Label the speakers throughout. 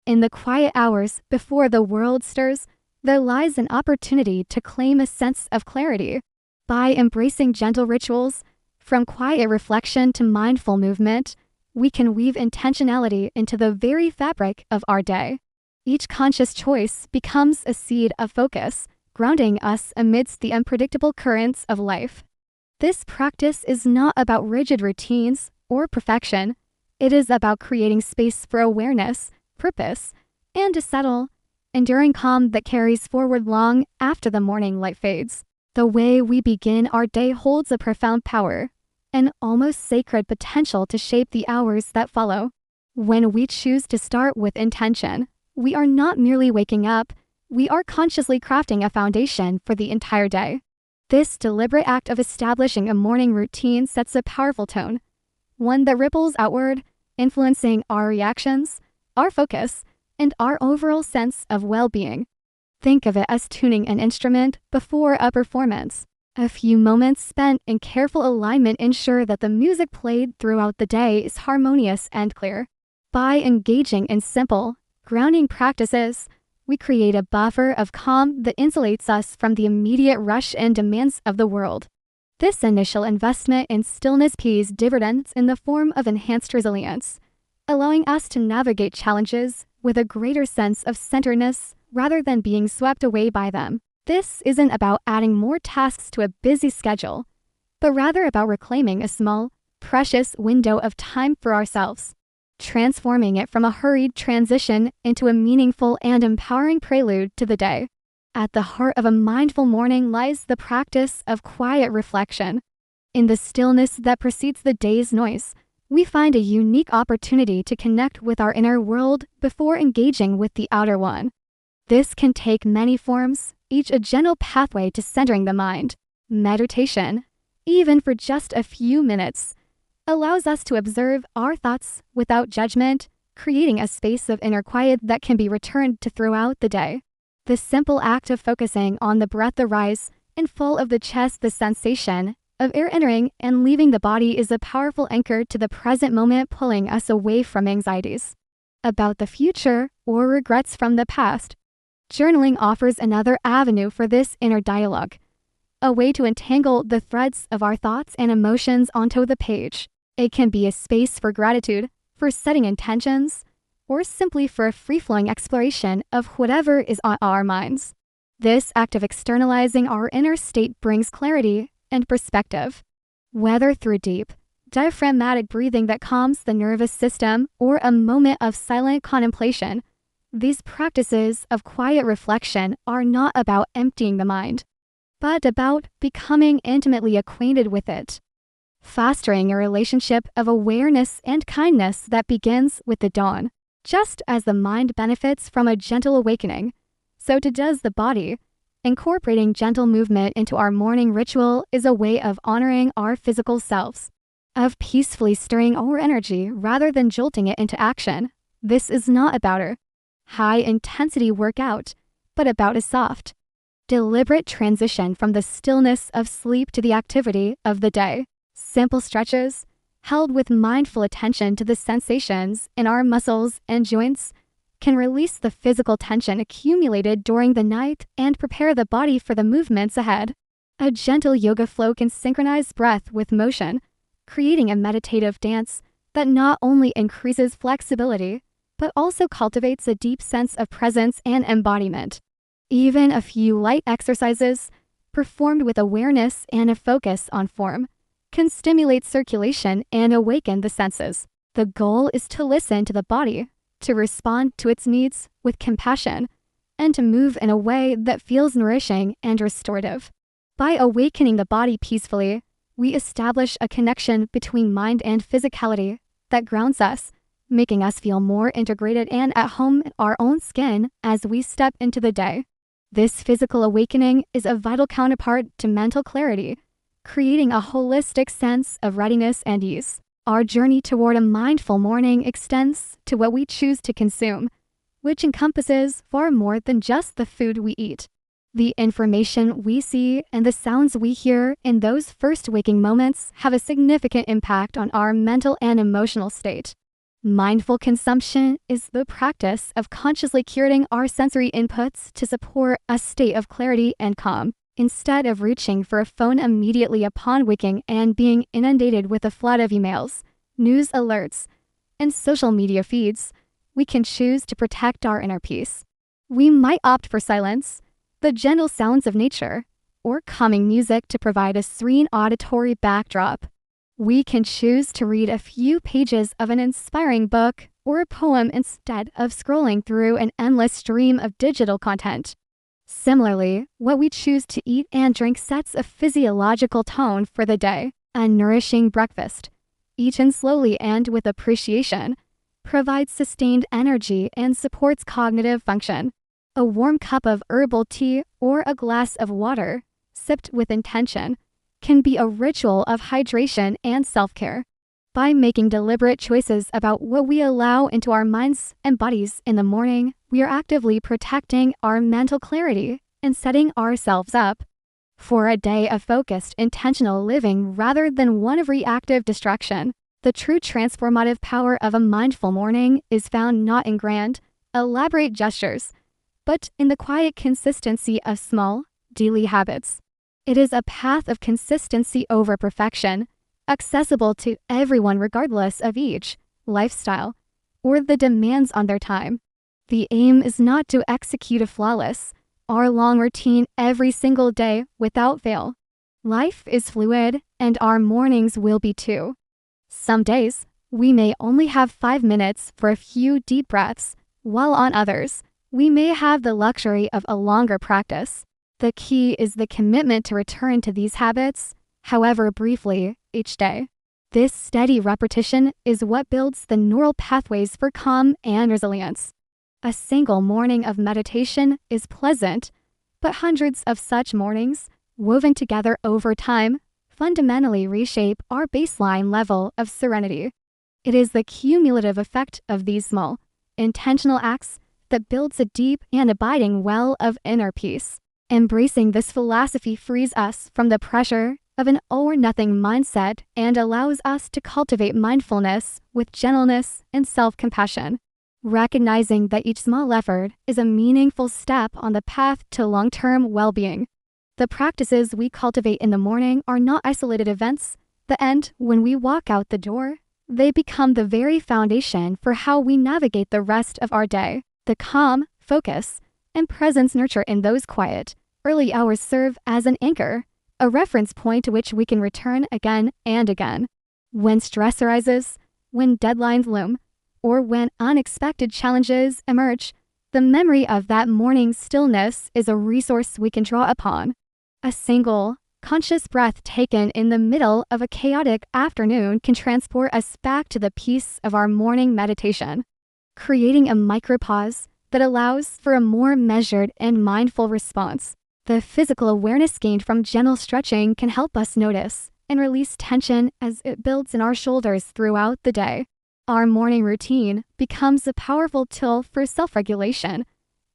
Speaker 1: In the quiet hours before the world stirs, there lies an opportunity to claim a sense of clarity. By embracing gentle rituals, from quiet reflection to mindful movement, we can weave intentionality into the very fabric of our day. Each conscious choice becomes a seed of focus, grounding us amidst the unpredictable currents of life. This practice is not about rigid routines or perfection. It is about creating space for awareness, purpose, and a subtle, enduring calm that carries forward long after the morning light fades. The way we begin our day holds a profound power, an almost sacred potential to shape the hours that follow. When we choose to start with intention, we are not merely waking up, we are consciously crafting a foundation for the entire day. This deliberate act of establishing a morning routine sets a powerful tone, one that ripples outward, influencing our reactions, our focus, and our overall sense of well-being. Think of it as tuning an instrument before a performance. A few moments spent in careful alignment ensure that the music played throughout the day is harmonious and clear. By engaging in simple, grounding practices, we create a buffer of calm that insulates us from the immediate rush and demands of the world. This initial investment in stillness pays dividends in the form of enhanced resilience, allowing us to navigate challenges with a greater sense of centeredness rather than being swept away by them. This isn't about adding more tasks to a busy schedule, but rather about reclaiming a small, precious window of time for ourselves, transforming it from a hurried transition into a meaningful and empowering prelude to the day. At the heart of a mindful morning lies the practice of quiet reflection. In the stillness that precedes the day's noise, we find a unique opportunity to connect with our inner world before engaging with the outer one. This can take many forms, each a gentle pathway to centering the mind. Meditation, even for just a few minutes, allows us to observe our thoughts without judgment, creating a space of inner quiet that can be returned to throughout the day. The simple act of focusing on the breath, the rise and fall of the chest, the sensation of air entering and leaving the body is a powerful anchor to the present moment, pulling us away from anxieties about the future or regrets from the past. Journaling offers another avenue for this inner dialogue, a way to entangle the threads of our thoughts and emotions onto the page. It can be a space for gratitude, for setting intentions, or simply for a free-flowing exploration of whatever is on our minds. This act of externalizing our inner state brings clarity and perspective. Whether through deep, diaphragmatic breathing that calms the nervous system or a moment of silent contemplation, these practices of quiet reflection are not about emptying the mind, but about becoming intimately acquainted with it, fostering a relationship of awareness and kindness that begins with the dawn. Just as the mind benefits from a gentle awakening, so too does the body. Incorporating gentle movement into our morning ritual is a way of honoring our physical selves, of peacefully stirring our energy rather than jolting it into action. This is not about a high-intensity workout, but about a soft, deliberate transition from the stillness of sleep to the activity of the day. Simple stretches, held with mindful attention to the sensations in our muscles and joints, can release the physical tension accumulated during the night and prepare the body for the movements ahead. A gentle yoga flow can synchronize breath with motion, creating a meditative dance that not only increases flexibility, but also cultivates a deep sense of presence and embodiment. Even a few light exercises, performed with awareness and a focus on form, can stimulate circulation and awaken the senses. The goal is to listen to the body, to respond to its needs with compassion, and to move in a way that feels nourishing and restorative. By awakening the body peacefully, we establish a connection between mind and physicality that grounds us, making us feel more integrated and at home in our own skin as we step into the day. This physical awakening is a vital counterpart to mental clarity, creating a holistic sense of readiness and ease. Our journey toward a mindful morning extends to what we choose to consume, which encompasses far more than just the food we eat. The information we see and the sounds we hear in those first waking moments have a significant impact on our mental and emotional state. Mindful consumption is the practice of consciously curating our sensory inputs to support a state of clarity and calm. Instead of reaching for a phone immediately upon waking and being inundated with a flood of emails, news alerts, and social media feeds, we can choose to protect our inner peace. We might opt for silence, the gentle sounds of nature, or calming music to provide a serene auditory backdrop. We can choose to read a few pages of an inspiring book or a poem instead of scrolling through an endless stream of digital content. Similarly, what we choose to eat and drink sets a physiological tone for the day. A nourishing breakfast, eaten slowly and with appreciation, provides sustained energy and supports cognitive function. A warm cup of herbal tea or a glass of water, sipped with intention, can be a ritual of hydration and self-care. By making deliberate choices about what we allow into our minds and bodies in the morning, we are actively protecting our mental clarity and setting ourselves up for a day of focused, intentional living rather than one of reactive distraction. The true transformative power of a mindful morning is found not in grand, elaborate gestures, but in the quiet consistency of small, daily habits. It is a path of consistency over perfection, accessible to everyone regardless of age, lifestyle, or the demands on their time. The aim is not to execute a flawless, hour-long routine every single day without fail. Life is fluid, and our mornings will be too. Some days, we may only have 5 minutes for a few deep breaths, while on others, we may have the luxury of a longer practice. The key is the commitment to return to these habits, however briefly, each day. This steady repetition is what builds the neural pathways for calm and resilience. A single morning of meditation is pleasant, but hundreds of such mornings, woven together over time, fundamentally reshape our baseline level of serenity. It is the cumulative effect of these small, intentional acts that builds a deep and abiding well of inner peace. Embracing this philosophy frees us from the pressure of an all-or-nothing mindset and allows us to cultivate mindfulness with gentleness and self-compassion, recognizing that each small effort is a meaningful step on the path to long-term well-being. The practices we cultivate in the morning are not isolated events that end when we walk out the door. They become the very foundation for how we navigate the rest of our day. The calm, focus, and presence nurtured in those quiet, early hours serve as an anchor, a reference point to which we can return again and again. When stress arises, when deadlines loom, or when unexpected challenges emerge, the memory of that morning's stillness is a resource we can draw upon. A single, conscious breath taken in the middle of a chaotic afternoon can transport us back to the peace of our morning meditation, creating a micropause that allows for a more measured and mindful response. The physical awareness gained from gentle stretching can help us notice and release tension as it builds in our shoulders throughout the day. Our morning routine becomes a powerful tool for self-regulation,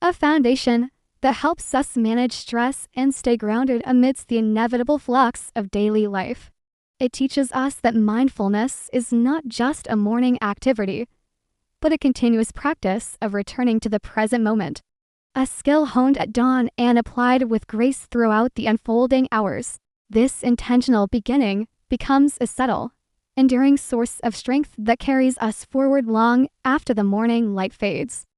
Speaker 1: a foundation that helps us manage stress and stay grounded amidst the inevitable flux of daily life. It teaches us that mindfulness is not just a morning activity, but a continuous practice of returning to the present moment, a skill honed at dawn and applied with grace throughout the unfolding hours. This intentional beginning becomes a subtle, enduring source of strength that carries us forward long after the morning light fades.